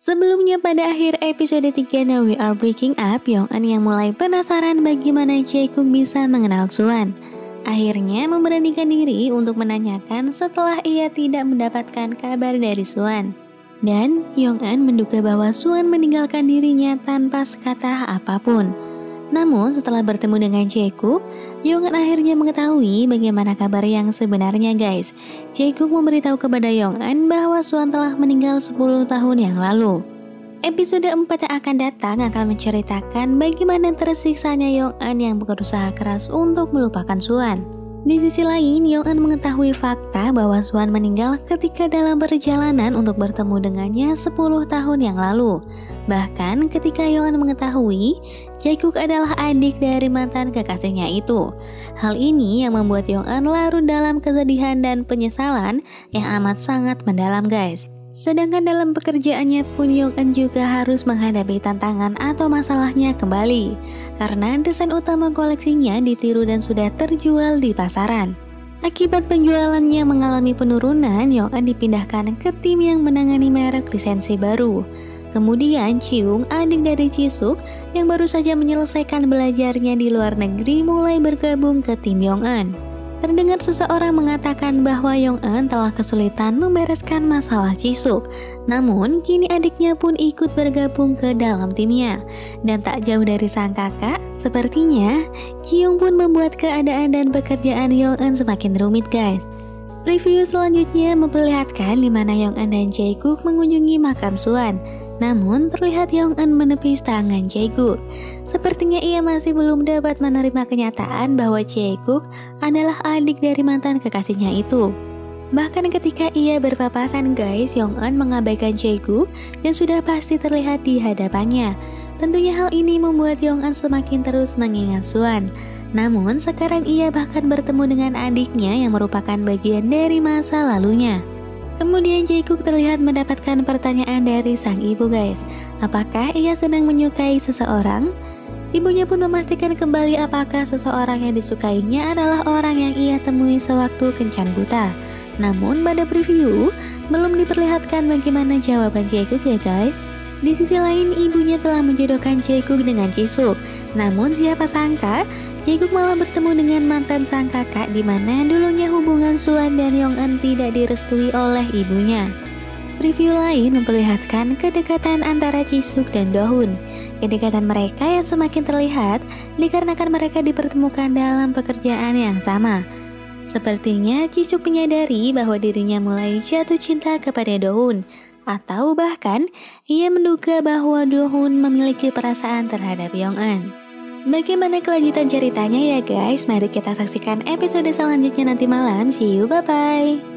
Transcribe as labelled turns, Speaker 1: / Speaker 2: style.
Speaker 1: Sebelumnya pada akhir episode 3 Now We Are Breaking Up, Yong-eun yang mulai penasaran bagaimana Jae-kook bisa mengenal Suan. Akhirnya memberanikan diri untuk menanyakan setelah ia tidak mendapatkan kabar dari Suan. Dan Yong-eun menduga bahwa Suan meninggalkan dirinya tanpa sekata apapun. Namun setelah bertemu dengan Jae-kook, Yong-eun akhirnya mengetahui bagaimana kabar yang sebenarnya guys. Jae-kook memberitahu kepada Yong-eun bahwa Suan telah meninggal 10 tahun yang lalu. Episode 4 yang akan datang akan menceritakan bagaimana tersiksanya Yong-eun yang berusaha keras untuk melupakan Suan. Di sisi lain, Yong-eun mengetahui fakta bahwa Suan meninggal ketika dalam perjalanan untuk bertemu dengannya 10 tahun yang lalu. Bahkan ketika Yong-eun mengetahui Jae-kook adalah adik dari mantan kekasihnya itu. Hal ini yang membuat Yong-eun larut dalam kesedihan dan penyesalan yang amat sangat mendalam guys. Sedangkan dalam pekerjaannya pun Yong-eun juga harus menghadapi tantangan atau masalahnya kembali. Karena desain utama koleksinya ditiru dan sudah terjual di pasaran. Akibat penjualannya mengalami penurunan, Yong-eun dipindahkan ke tim yang menangani merek lisensi baru. Kemudian Chi-young, adik dari Jisuk yang baru saja menyelesaikan belajarnya di luar negeri, mulai bergabung ke tim Yong-eun. Terdengar seseorang mengatakan bahwa Yong-eun telah kesulitan membereskan masalah Jisuk. Namun kini adiknya pun ikut bergabung ke dalam timnya. Dan tak jauh dari sang kakak, sepertinya Chi-young pun membuat keadaan dan pekerjaan Yong-eun semakin rumit guys. Preview selanjutnya memperlihatkan di mana Yong-eun dan Jae-kook mengunjungi makam Suan. Namun terlihat Yong-eun menepis tangan Jae-kook. Sepertinya ia masih belum dapat menerima kenyataan bahwa Jae-kook adalah adik dari mantan kekasihnya itu. Bahkan ketika ia berpapasan guys, Yong-eun mengabaikan Jae-kook yang sudah pasti terlihat di hadapannya. Tentunya hal ini membuat Yong-eun semakin terus mengingat Suan. Namun sekarang ia bahkan bertemu dengan adiknya yang merupakan bagian dari masa lalunya. Kemudian Jae-kook terlihat mendapatkan pertanyaan dari sang ibu guys. Apakah ia sedang menyukai seseorang? Ibunya pun memastikan kembali apakah seseorang yang disukainya adalah orang yang ia temui sewaktu kencan buta. Namun pada preview belum diperlihatkan bagaimana jawaban Jae-kook ya guys. Di sisi lain ibunya telah menjodohkan Jae-kook dengan Jisuk. Namun siapa sangka Jae-kook malah bertemu dengan mantan sang kakak di mana dulunya hubungan Suan dan Yong-eun tidak direstui oleh ibunya. Preview lain memperlihatkan kedekatan antara Jisuk dan Do-hoon. Kedekatan mereka yang semakin terlihat dikarenakan mereka dipertemukan dalam pekerjaan yang sama. Sepertinya Jisuk menyadari bahwa dirinya mulai jatuh cinta kepada Do-hoon. Atau bahkan ia menduga bahwa Do-hoon memiliki perasaan terhadap Yong-eun. Bagaimana kelanjutan ceritanya ya guys? Mari kita saksikan episode selanjutnya nanti malam. See you, bye-bye.